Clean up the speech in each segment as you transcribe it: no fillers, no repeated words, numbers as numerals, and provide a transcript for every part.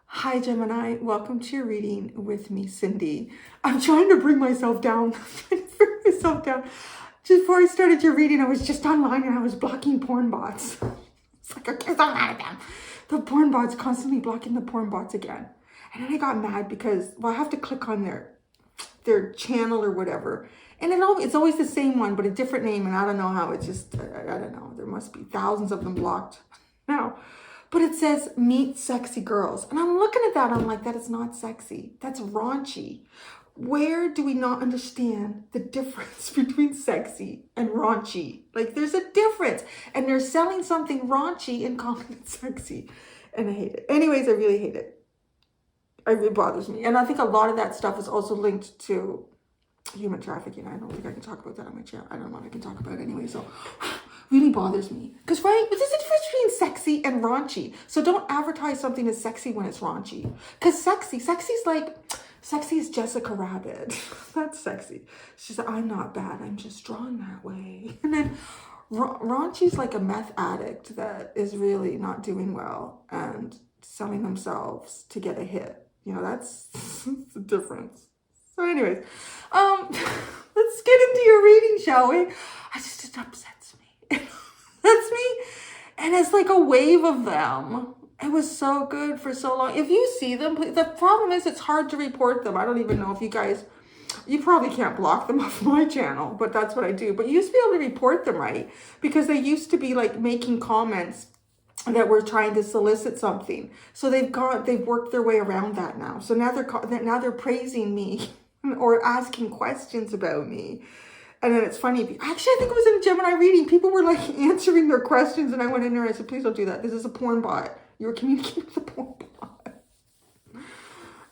Hi Gemini, welcome to your reading with me, Cindy. I'm trying to bring myself down. Just before I started your reading, I was just online and I was blocking porn bots. It's like, okay, I'm mad at them. The porn bots, constantly blocking the porn bots again. And then I got mad because, well, I have to click on their channel or whatever. And it's always the same one, but a different name. And I don't know how, it's just, I don't know. There must be thousands of them blocked now. But it says, meet sexy girls. And I'm looking at that, I'm like, that is not sexy. That's raunchy. Where do we not understand the difference between sexy and raunchy? Like, there's a difference. And they're selling something raunchy and calling it sexy. And I hate it. Anyways, I really hate it. It bothers me. And I think a lot of that stuff is also linked to human trafficking. I don't think I can talk about that on my channel. I don't know if I can talk about it anyway. So really bothers me. Because, right, there's a difference between sexy and raunchy. So don't advertise something as sexy when it's raunchy. Because sexy is Jessica Rabbit. That's sexy. She's like, I'm not bad. I'm just drawn that way. And then raunchy's like a meth addict that is really not doing well and selling themselves to get a hit. You know, that's the difference. So anyways, let's get into your reading, shall we? It upsets me. That's me. And it's like a wave of them. It was so good for so long. If you see them, the problem is it's hard to report them. I don't even know if you probably can't block them off my channel, but that's what I do. But you used to be able to report them, right? Because they used to be like making comments that were trying to solicit something. So they've worked their way around that now. So now they're praising me or asking questions about me. And then it's funny. Actually, I think it was in a Gemini reading. People were like answering their questions. And I went in there and I said, please don't do that. This is a porn bot. You were communicating with a porn bot.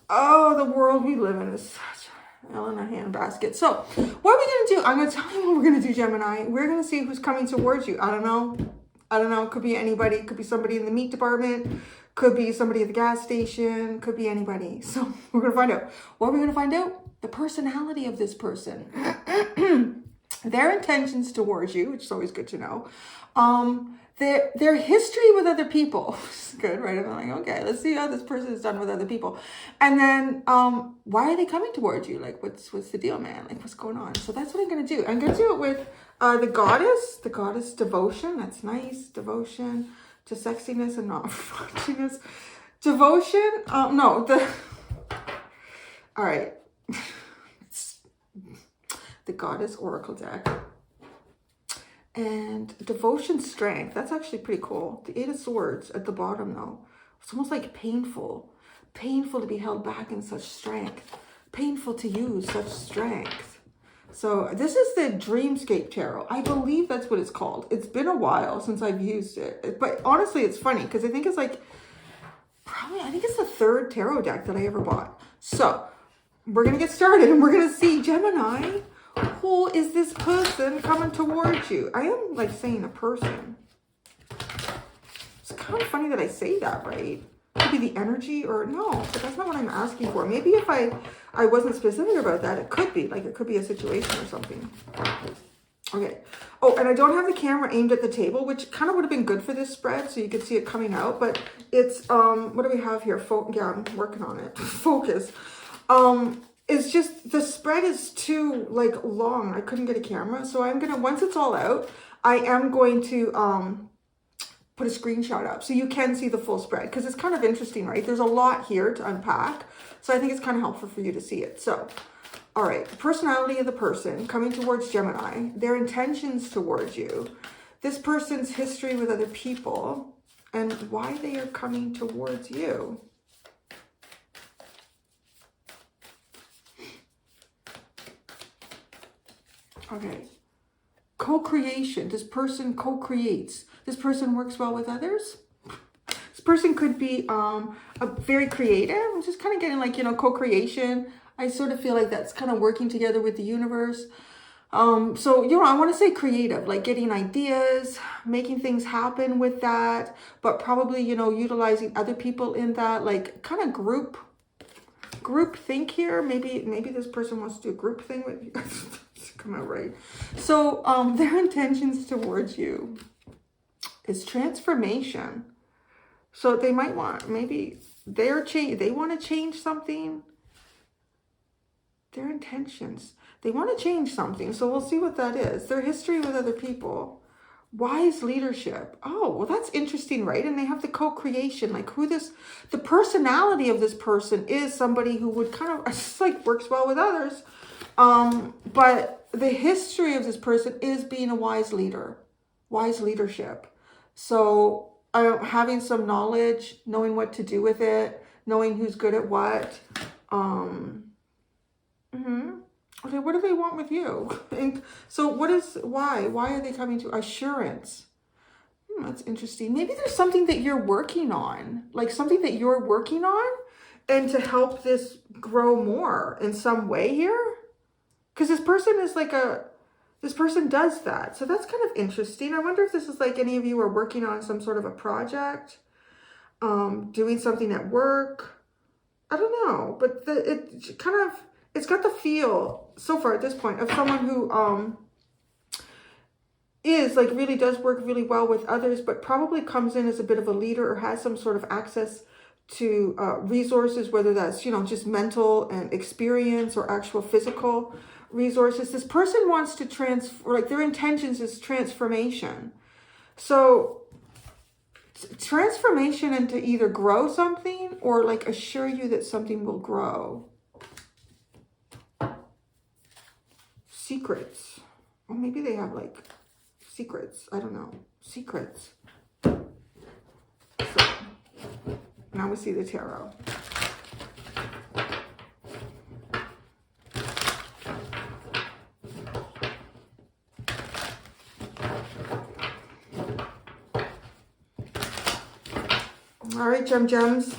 Oh, the world we live in is such hell in a handbasket. So what are we going to do? I'm going to tell you what we're going to do, Gemini. We're going to see who's coming towards you. I don't know. It could be anybody. It could be somebody in the meat department. Could be somebody at the gas station. Could be anybody. So we're going to find out. What are we going to find out? The personality of this person. Their intentions towards you, which is always good to know. Their history with other people. It's good, right? I'm like, okay, let's see how this person is done with other people. And then why are they coming towards you? Like, what's the deal, man? Like, what's going on? So that's what I'm going to do. I'm going to do it with the goddess devotion. That's nice. Devotion to sexiness and not raunchiness. Devotion. All right. The goddess oracle deck. And devotion strength. That's actually pretty cool. The 8 of Swords at the bottom, though. It's almost like painful. Painful to be held back in such strength. Painful to use such strength. So this is the Dreamscape Tarot. I believe that's what it's called. It's been a while since I've used it. But honestly, it's funny because I think it's like, I think it's the 3rd tarot deck that I ever bought. So we're going to get started and we're going to see, Gemini, who is this person coming towards you? I am like saying a person. It's kind of funny that I say that, right? Could be the energy or no, but that's not what I'm asking for. Maybe if I wasn't specific about that, it could be. Like it could be a situation or something. Okay. Oh, and I don't have the camera aimed at the table, which kind of would have been good for this spread so you could see it coming out. But it's, what do we have here? Yeah, I'm working on it. Focus. It's just, the spread is too, like, long. I couldn't get a camera. So I'm going to, once it's all out, I am going to put a screenshot up so you can see the full spread. Because it's kind of interesting, right? There's a lot here to unpack. So I think it's kind of helpful for you to see it. So, all right. The personality of the person coming towards Gemini. Their intentions towards you. This person's history with other people. And why they are coming towards you. Okay. Co-creation. This person co-creates. This person works well with others. This person could be a very creative. I'm just kind of getting like, co-creation. I sort of feel like that's kind of working together with the universe. So, I want to say creative, like getting ideas, making things happen with that, but probably, utilizing other people in that, like kind of group think here. Maybe this person wants to do a group thing with you. come out right. So their intentions towards you is transformation. So they might want, maybe they want to change something. Their intentions, they want to change something. So we'll see what that is. Their history with other people. Wise leadership. Oh, well, that's interesting, right? And they have the co-creation, like the personality of this person is somebody who would kind of, just like works well with others. But the history of this person is being a wise leader, wise leadership. So having some knowledge, knowing what to do with it, knowing who's good at what. Okay, what do they want with you? And so why are they coming to assurance? That's interesting. Maybe there's something that you're working on, like something that you're working on, and to help this grow more in some way here. Because this person is this person does that. So that's kind of interesting. I wonder if this is like any of you are working on some sort of a project, doing something at work. I don't know, but it's got the feel so far at this point of someone who is like really does work really well with others, but probably comes in as a bit of a leader or has some sort of access to resources, whether that's, just mental and experience or actual physical resources. This person wants to their intentions is transformation. So transformation into either grow something or like assure you that something will grow. Secrets. Or maybe they have like secrets. I don't know. Secrets. So now we see the tarot. All right, gems.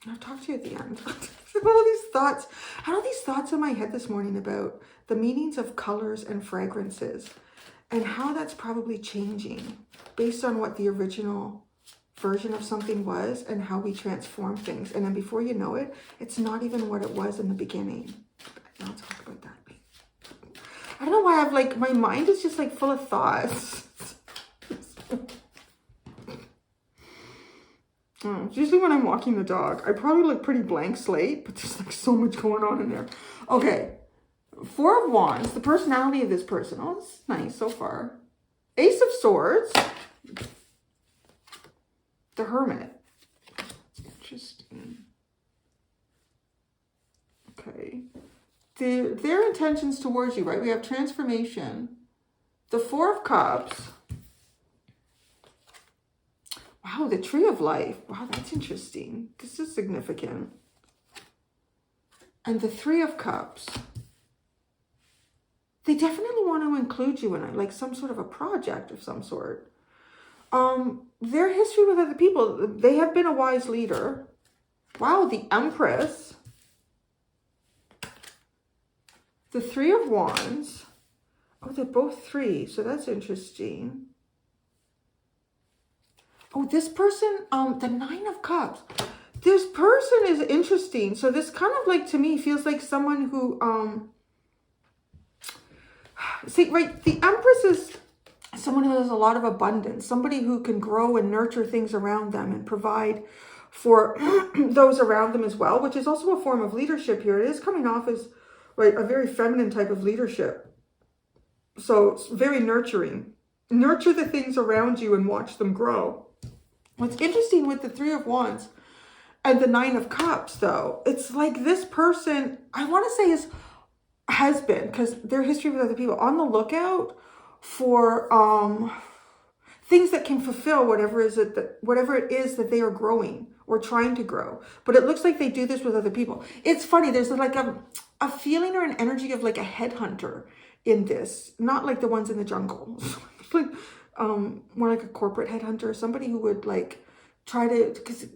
I'll talk to you at the end. All these thoughts. I had all these thoughts in my head this morning about the meanings of colors and fragrances and how that's probably changing based on what the original version of something was and how we transform things. And then before you know it, it's not even what it was in the beginning. I'll talk about that. I don't know why my mind is just like full of thoughts. Usually when I'm walking the dog, I probably look pretty blank slate, but there's like so much going on in there. Okay. 4 of Wands, the personality of this person. Oh, this is nice so far. Ace of Swords. The Hermit. Interesting. Okay. Their intentions towards you, right? We have transformation. The 4 of Cups. Wow, the Tree of Life. Wow, that's interesting. This is significant. And the 3 of Cups. They definitely want to include you in it, like some sort of a project of some sort. Their history with other people, they have been a wise leader. Wow, the Empress. The 3 of Wands. Oh, they're both 3, so that's interesting. Oh, this person, the 9 of Cups. This person is interesting. So this kind of like, to me, feels like someone who, see, right, the Empress is someone who has a lot of abundance, somebody who can grow and nurture things around them and provide for those around them as well, which is also a form of leadership here. It is coming off as, right, a very feminine type of leadership. So it's very nurturing. Nurture the things around you and watch them grow. What's interesting with the 3 of Wands and the 9 of Cups, though, it's like this person, I want to say has been, because their history with other people, on the lookout for things that can fulfill whatever it is that they are growing or trying to grow. But it looks like they do this with other people. It's funny. There's like a feeling or an energy of like a headhunter in this, not like the ones in the jungle. Like more like a corporate headhunter, somebody who would like try to, because it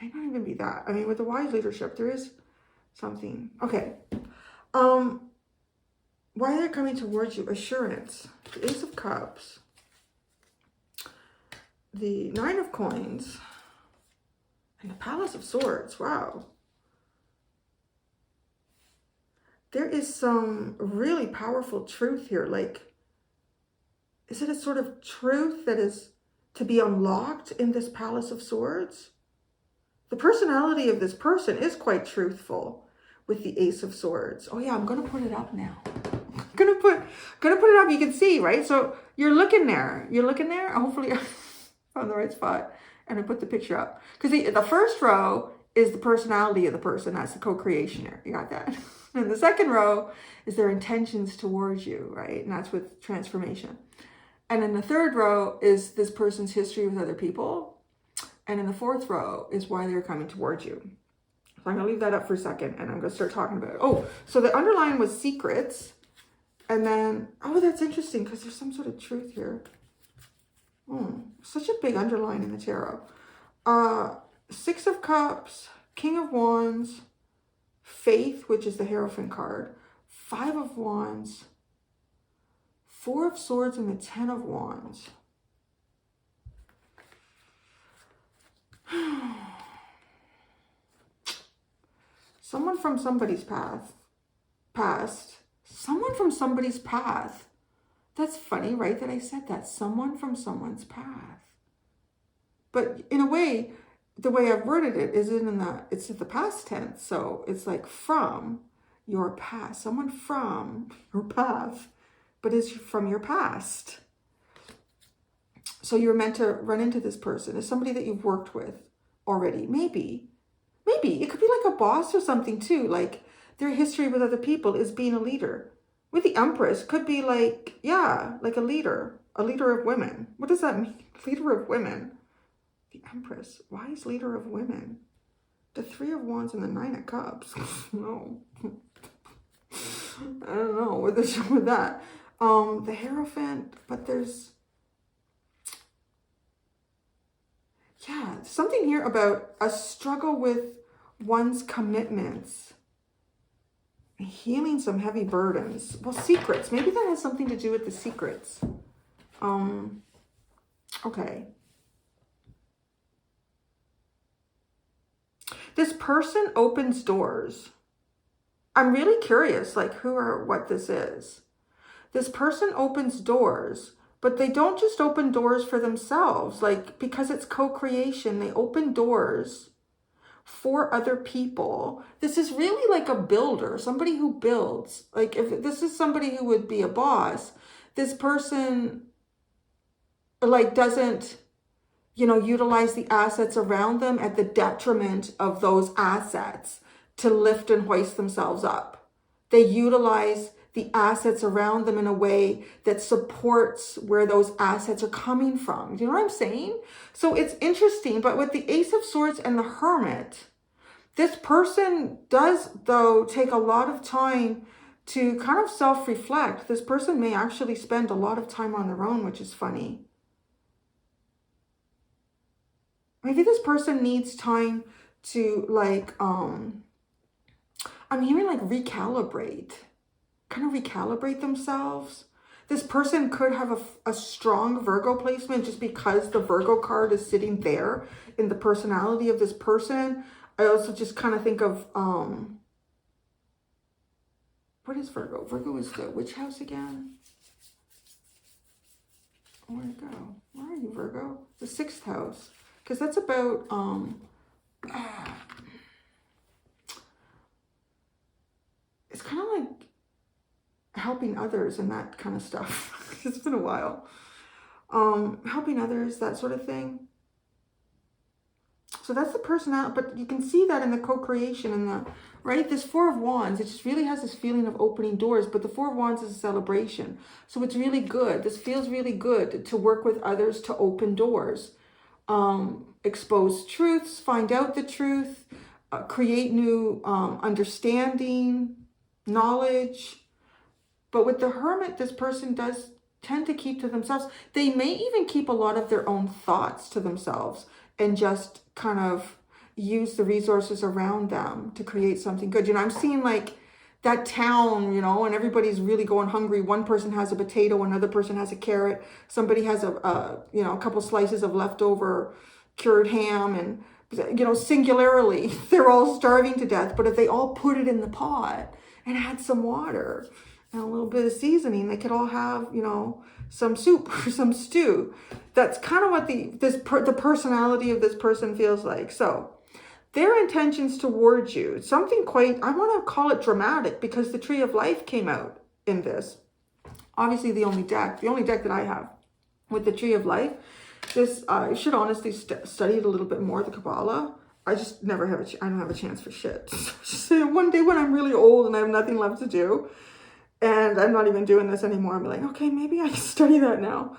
might not even be that. I mean, with the wise leadership, there is something. Okay. Why they're coming towards you? Assurance. The Ace of Cups. the Nine of Coins and the Palace of Swords. Wow. There is some really powerful truth here. Like, is it a sort of truth that is to be unlocked in this Palace of Swords? The personality of this person is quite truthful with the Ace of Swords. Oh yeah, I'm gonna put it up now. gonna put it up. You can see, right? So you're looking there. You're looking there. Hopefully, I found the right spot, and I put the picture up because the first row is the personality of the person. That's the co-creation there. You got that. And the second row is their intentions towards you, right? And that's with transformation. And then the third row is this person's history with other people. And in the fourth row is why they're coming towards you. So I'm going to leave that up for a second and I'm going to start talking about it. Oh, so the underline was secrets. And then, oh, that's interesting because there's some sort of truth here. Oh, such a big underline in the tarot. Six of Cups, King of Wands, Faith, which is the Hierophant card, Five of Wands, Four of Swords, and the Ten of Wands. Someone from somebody's past. Someone from somebody's path. That's funny, right, that I said that. Someone from someone's path. But in a way, the way I've worded it is it's in the past tense. So it's like from your past. Someone from your path, but it's from your past. So you're meant to run into this person. It's somebody that you've worked with already. Maybe. It could be like a boss or something too. Like their history with other people is being a leader. With the Empress, could be like, yeah, like a leader of women. What does that mean? Leader of women. The Empress. Why is leader of women? The Three of Wands and the Nine of Cups. No. I don't know with that. The Hierophant, but there's, yeah, something here about a struggle with one's commitments, healing some heavy burdens. Well, secrets. Maybe that has something to do with the secrets. Okay. This person opens doors. I'm really curious, like who or what this is. This person opens doors, but they don't just open doors for themselves. Like, because it's co-creation, they open doors for other people. This is really like a builder, somebody who builds. Like if this is somebody who would be a boss, this person like doesn't, utilize the assets around them at the detriment of those assets to lift and hoist themselves up. They utilize the assets around them in a way that supports where those assets are coming from. Do you know what I'm saying? So it's interesting, but with the Ace of Swords and the Hermit, this person does, though, take a lot of time to kind of self-reflect. This person may actually spend a lot of time on their own, which is funny. Maybe this person needs time to I'm hearing like recalibrate. Kind of recalibrate themselves. This person could have a strong Virgo placement just because the Virgo card is sitting there in the personality of this person. I also just kind of think of, what is Virgo? Virgo is the which house again? Where'd it go? Where are you, Virgo? The 6th house. Because that's about, it's kind of like helping others and that kind of stuff. It's been a while. Helping others, that sort of thing. So that's the personality, but you can see that in the co-creation and right? This Four of Wands, it just really has this feeling of opening doors, but the Four of Wands is a celebration. So it's really good. This feels really good to work with others to open doors. Expose truths, find out the truth, create new understanding, knowledge. But with the Hermit, this person does tend to keep to themselves. They may even keep a lot of their own thoughts to themselves and just kind of use the resources around them to create something good. I'm seeing like that town, you know, and everybody's really going hungry. One person has a potato, another person has a carrot, somebody has you know, a couple slices of leftover cured ham, and, you know, singularly, they're all starving to death. But if they all put it in the pot and had some water and a little bit of seasoning, they could all have, you know, some soup or some stew. That's kind of what the personality of this person feels like. So their intentions towards you, something quite, I want to call it dramatic, because the Tree of Life came out in this. Obviously the only deck that I have with the Tree of Life. This, I should honestly study it a little bit more, the Kabbalah. I just never have I don't have a chance for shit. So one day when I'm really old and I have nothing left to do, and I'm not even doing this anymore, I'm like, okay, maybe I can study that now.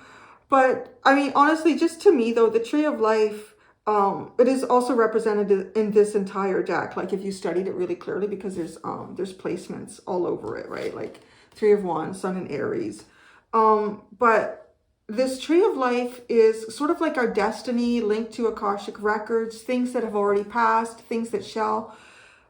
But I mean, honestly, just to me though, the Tree of Life, it is also represented in this entire deck. Like if you studied it really clearly, because there's placements all over it, right? Like Three of Wands, Sun and Aries. But this Tree of Life is sort of like our destiny, linked to Akashic records, things that have already passed, things that shall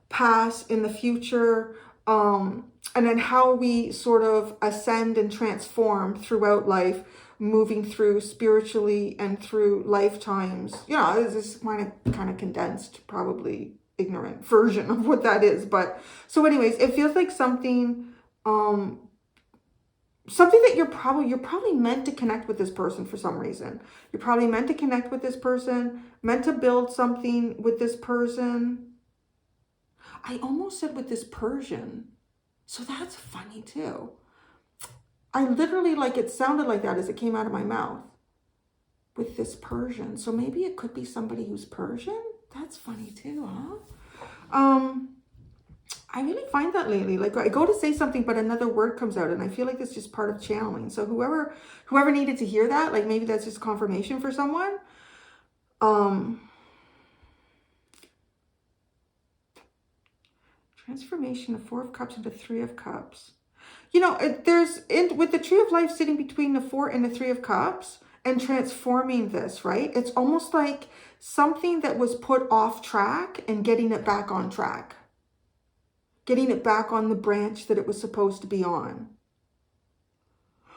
pass in the future, and then how we sort of ascend and transform throughout life, moving through spiritually and through lifetimes. You know, this is kind of condensed, probably ignorant version of what that is. But so anyways, it feels like something that you're probably meant to connect with this person for some reason. You're probably meant to connect with this person, meant to build something with this person. I almost said with this Persian. So that's funny too. I literally, like, it sounded like that as it came out of my mouth. With this Persian. So maybe it could be somebody who's Persian? That's funny too, huh? I really find that lately. Like, I go to say something, but another word comes out, and I feel like it's just part of channeling. So whoever needed to hear that, like, maybe that's just confirmation for someone. Transformation of Four of Cups into Three of Cups. You know, with the Tree of Life sitting between the Four and the Three of Cups and transforming this, right? It's almost like something that was put off track and getting it back on track. Getting it back on the branch that it was supposed to be on.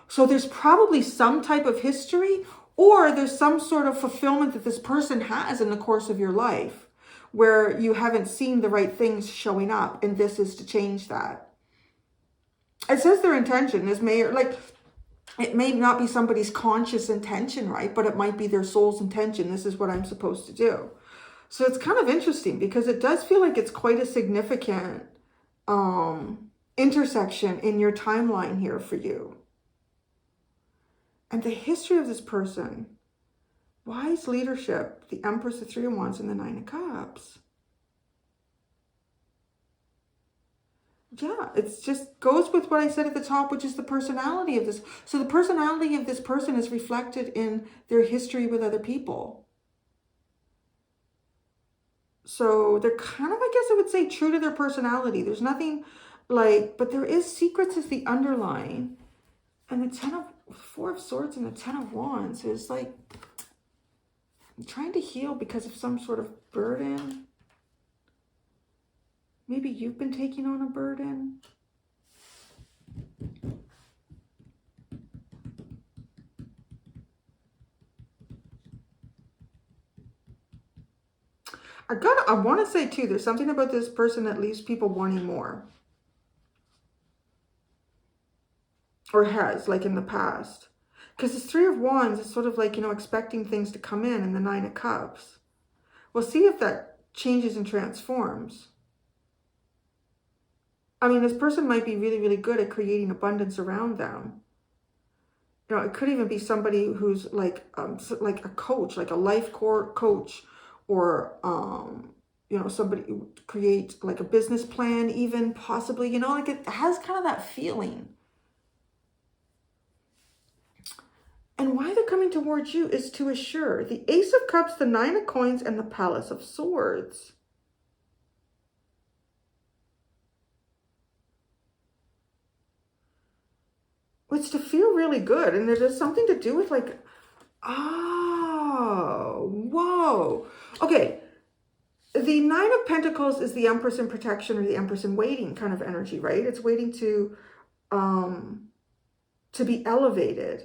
So there's probably some type of history, or there's some sort of fulfillment that this person has in the course of your life where you haven't seen the right things showing up, and this is to change that. It says their intention is it may not be somebody's conscious intention, right? But it might be their soul's intention. This is what I'm supposed to do. So it's kind of interesting, because it does feel like it's quite a significant intersection in your timeline here for you. And the history of this person: wise leadership, the Empress, the Three of Wands, and the Nine of Cups. Yeah, it just goes with what I said at the top, which is the personality of this. So the personality of this person is reflected in their history with other people. So they're kind of, I guess I would say, true to their personality. There's nothing like, but there is secrets as the underlying. And the Four of Swords and the Ten of Wands is like, I'm trying to heal because of some sort of burden. Maybe you've been taking on a burden. I want to say too, there's something about this person that leaves people wanting more. Or has, like in the past. Because this Three of Wands is sort of like, you know, expecting things to come in, and the Nine of Cups. We'll see if that changes and transforms. I mean, this person might be really, really good at creating abundance around them. You know, it could even be somebody who's like a coach, like a life coach, or, you know, somebody who creates like a business plan, even possibly, you know, like it has kind of that feeling. And why they're coming towards you is to assure the Ace of Cups, the Nine of Coins, and the Palace of Swords. It's to feel really good. And there's something to do with like, oh, whoa. Okay. The Nine of Pentacles is the Empress in protection or the Empress in waiting kind of energy, right? It's waiting to be elevated.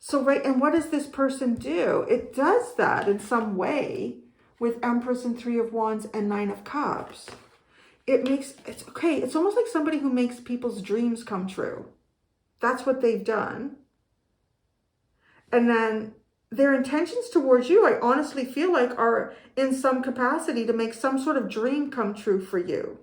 So, right, and what does this person do? It does that in some way with Empress and Three of Wands and Nine of Cups. It's okay. It's almost like somebody who makes people's dreams come true. That's what they've done. And then their intentions towards you, I honestly feel like, are in some capacity to make some sort of dream come true for you.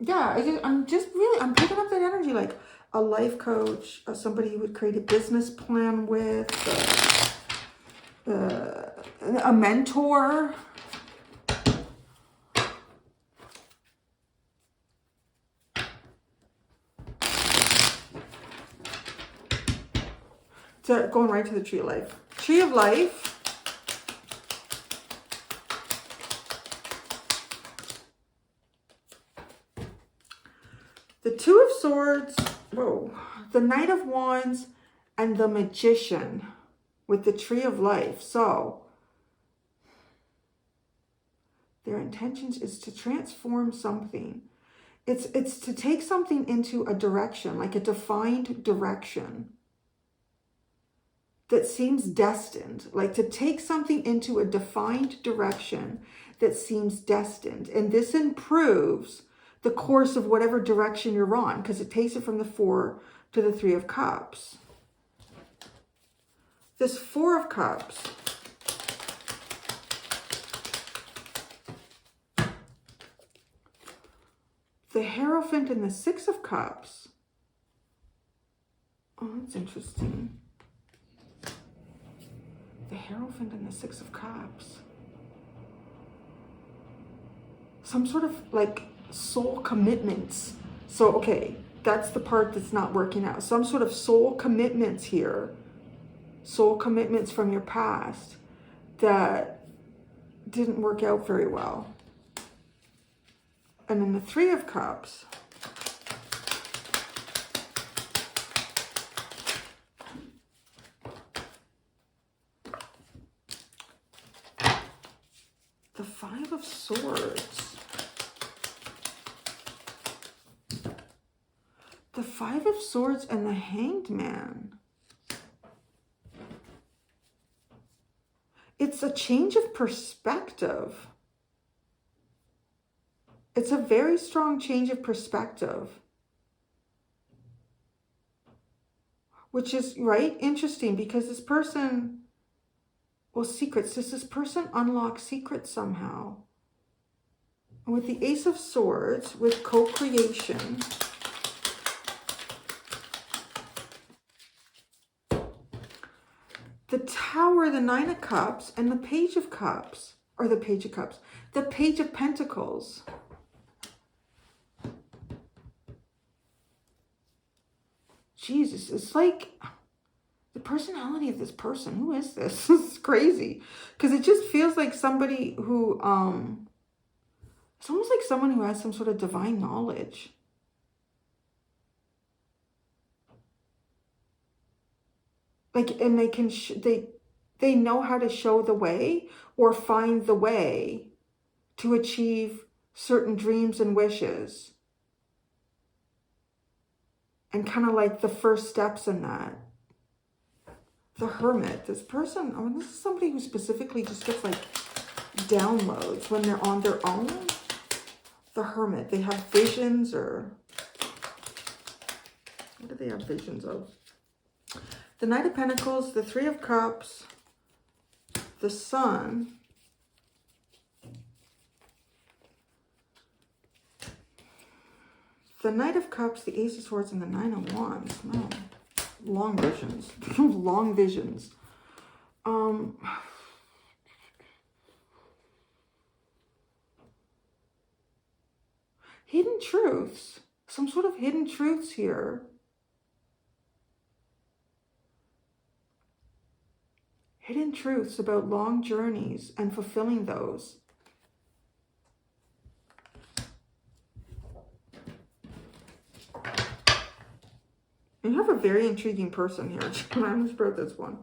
Yeah, I'm picking up that energy, like a life coach, somebody you would create a business plan with, a mentor. Going right to the Tree of Life. Tree of Life. The Two of Swords, whoa, the Knight of Wands, and the Magician with the Tree of Life. So, their intentions is to transform something. It's to take something into a direction, like a defined direction that seems destined, like to take something into a defined direction that seems destined. And this improves the course of whatever direction you're on, because it takes it from the Four to the Three of Cups. This Four of Cups, the Hierophant and the Six of Cups. Oh, that's interesting. The Hierophant and the Six of Cups. Some sort of like soul commitments. So, okay, that's the part that's not working out. Some sort of soul commitments here. Soul commitments from your past that didn't work out very well. And then the Three of Cups. The Five of Swords. The Five of Swords and the Hanged Man. It's a change of perspective. It's a very strong change of perspective. Which is, right, interesting, because this person, well, secrets. Does this person unlock secrets somehow? And with the Ace of Swords, with co-creation, the Tower, the Nine of Cups, and the Page of Cups, or the Page of Cups, the Page of Pentacles. Jesus, it's like the personality of this person. Who is this? This is crazy. Because it just feels like somebody who, it's almost like someone who has some sort of divine knowledge. Like, and they can, they know how to show the way or find the way to achieve certain dreams and wishes. And kind of like the first steps in that. The Hermit, this person, oh, this is somebody who specifically just gets like downloads when they're on their own. The Hermit, they have visions, or what do they have visions of? The Knight of Pentacles, the Three of Cups, the Sun, the Knight of Cups, the Ace of Swords, and the Nine of Wands. No. Long visions. Long visions. Hidden truths. Some sort of hidden truths here. Hidden truths about long journeys and fulfilling those. You have a very intriguing person here. I'm just about this one.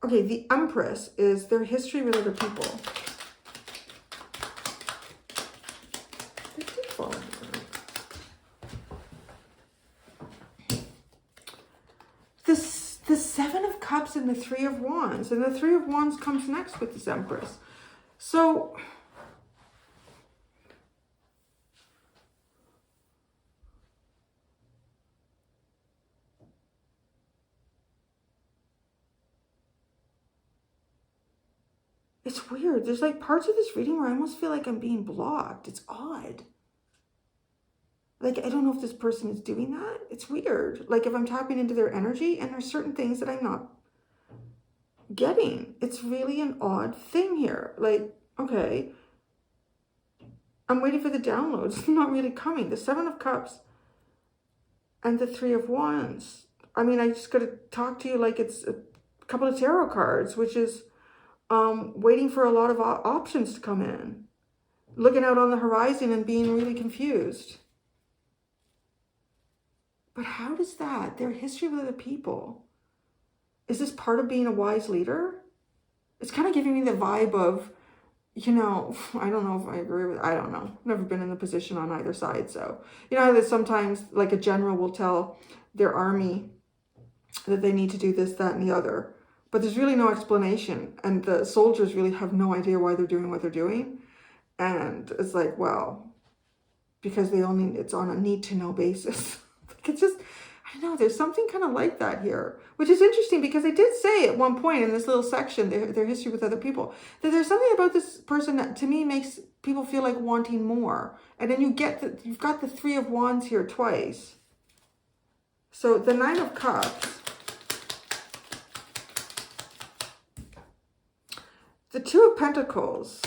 Okay, the Empress is their history with other people. They keep falling apart. The Seven of Cups and the Three of Wands. And the Three of Wands comes next with this Empress. So it's weird. There's like parts of this reading where I almost feel like I'm being blocked. It's odd. Like, I don't know if this person is doing that. It's weird. Like, if I'm tapping into their energy and there's certain things that I'm not getting. It's really an odd thing here. Like, okay, I'm waiting for the downloads. It's not really coming. The Seven of Cups and the Three of Wands. I mean, I just got to talk to you like it's a couple of tarot cards, which is waiting for a lot of options to come in. Looking out on the horizon and being really confused. But how does that, their history with other people, is this part of being a wise leader? It's kind of giving me the vibe of, you know, I don't know if I agree with, I don't know. I've never been in the position on either side. So, you know, that sometimes like a general will tell their army that they need to do this, that, and the other. But there's really no explanation. And the soldiers really have no idea why they're doing what they're doing. And it's like, well, because they only, it's on a need to know basis. It's just, I don't know, there's something kind of like that here, which is interesting because I did say at one point in this little section, their history with other people, that there's something about this person that to me makes people feel like wanting more. And then you get that you've got the Three of Wands here twice. So the Nine of Cups, the Two of Pentacles,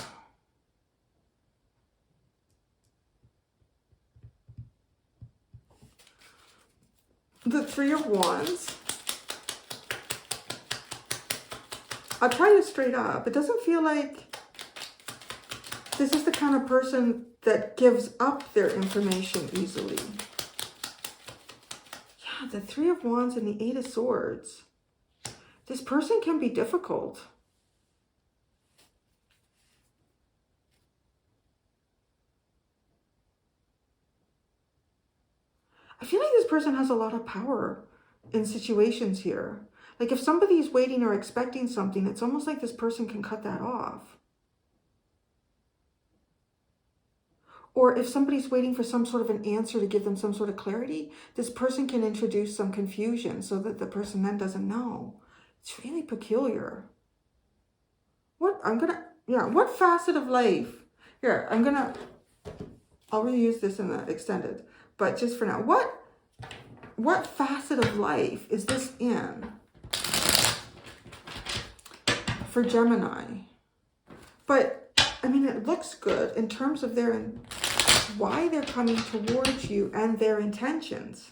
the Three of Wands. I'll tell you straight up, it doesn't feel like this is the kind of person that gives up their information easily. Yeah, the Three of Wands and the Eight of Swords. This person can be difficult. I feel like this person has a lot of power in situations here. Like if somebody's waiting or expecting something, it's almost like this person can cut that off. Or if somebody's waiting for some sort of an answer to give them some sort of clarity, this person can introduce some confusion so that the person then doesn't know. It's really peculiar. What facet of life? Here, I'll reuse this in the extended. But just for now, what facet of life is this in for Gemini? But, I mean, it looks good in terms of why they're coming towards you and their intentions.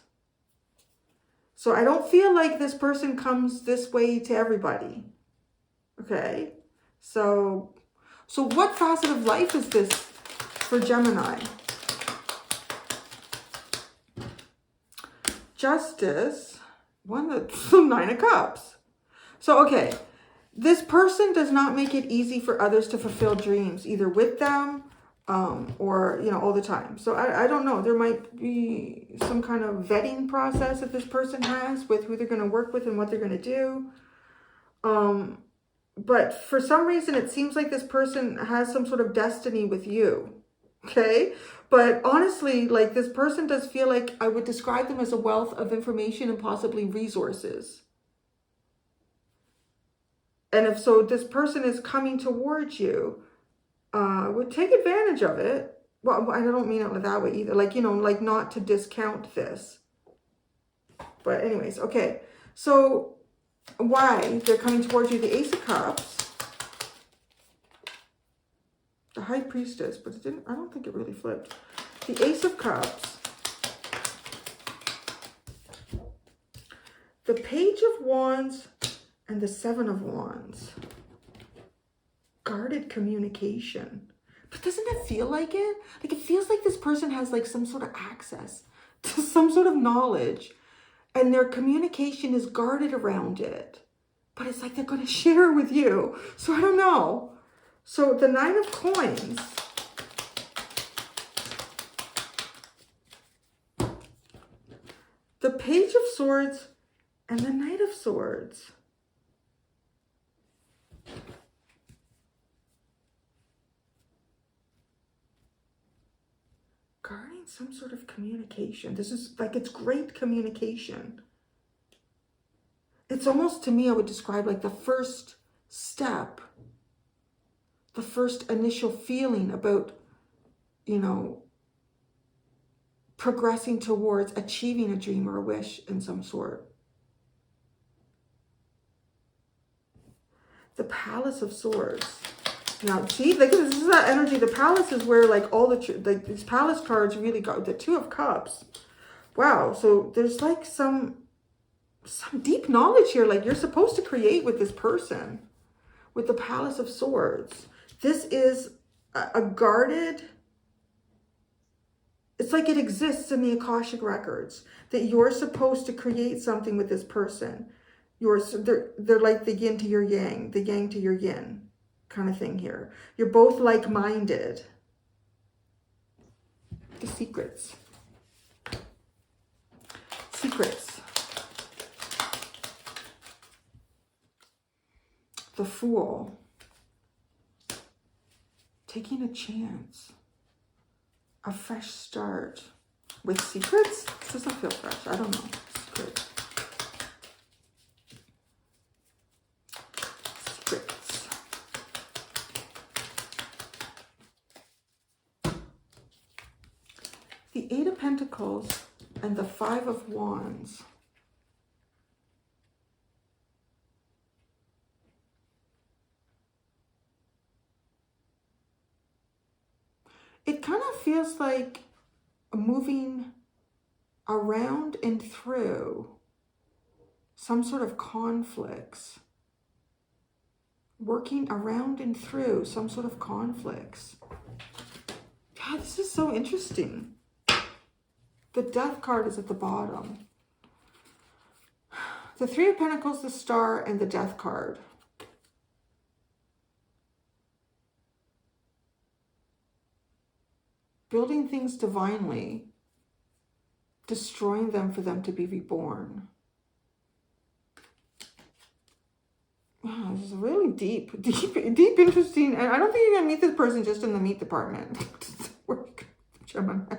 So I don't feel like this person comes this way to everybody. Okay? So what facet of life is this for Gemini? Justice, the Nine of Cups. So, okay, this person does not make it easy for others to fulfill dreams, either with them or, you know, all the time. So I don't know. There might be some kind of vetting process that this person has with who they're going to work with and what they're going to do. But for some reason, it seems like this person has some sort of destiny with you. Okay? But honestly, like this person does feel like I would describe them as a wealth of information and possibly resources. And if so, this person is coming towards you, would take advantage of it. Well, I don't mean it that way either. Like, you know, like not to discount this. But anyways, okay. So why they're coming towards you, the Ace of Cups. The High Priestess, but it didn't, I don't think it really flipped. The Ace of Cups. The Page of Wands and the Seven of Wands. Guarded communication. But doesn't it feel like it? Like it feels like this person has like some sort of access to some sort of knowledge. and their communication is guarded around it. But it's like they're going to share with you. So I don't know. So the Nine of Coins. The Page of Swords and the Knight of Swords. Guarding some sort of communication. This is like, it's great communication. It's almost, to me, I would describe like the first step, the first initial feeling about, you know, progressing towards achieving a dream or a wish in some sort. The Palace of Swords. Now, see, like this is that energy. The Palace is where like all the, like these Palace cards really got the Two of Cups. Wow. So there's like some deep knowledge here. Like you're supposed to create with this person, with the Palace of Swords. This is a guarded, it's like it exists in the Akashic records that you're supposed to create something with this person. They're like the yin to your yang, the yang to your yin kind of thing here. You're both like-minded. The secrets. Secrets. The Fool. Taking a chance. A fresh start. With secrets? This doesn't feel fresh. I don't know. Secrets. Secrets. The Eight of Pentacles and the Five of Wands. It kind of feels like moving around and through some sort of conflicts. Working around and through some sort of conflicts. God, this is so interesting. The Death card is at the bottom. The Three of Pentacles, the Star, and the Death card. Building things divinely, destroying them for them to be reborn. Wow, this is really deep, interesting. And I don't think you're going to meet this person just in the meat department. Gemini.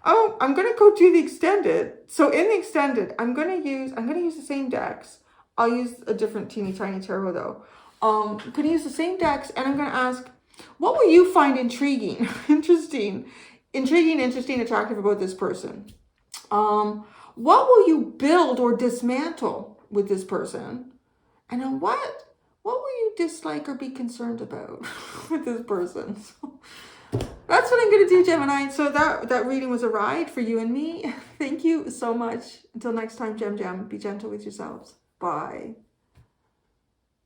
Oh, I'm going to go to the extended. So in the extended, I'm going to use the same decks. I'll use a different teeny tiny tarot though. I'm going to use the same decks, and I'm going to ask, what will you find intriguing, interesting, attractive about this person? What will you build or dismantle with this person? And then what will you dislike or be concerned about with this person? So that's what I'm going to do, Gemini. So that reading was a ride for you and me. Thank you so much. Until next time, Gem, be gentle with yourselves. Bye.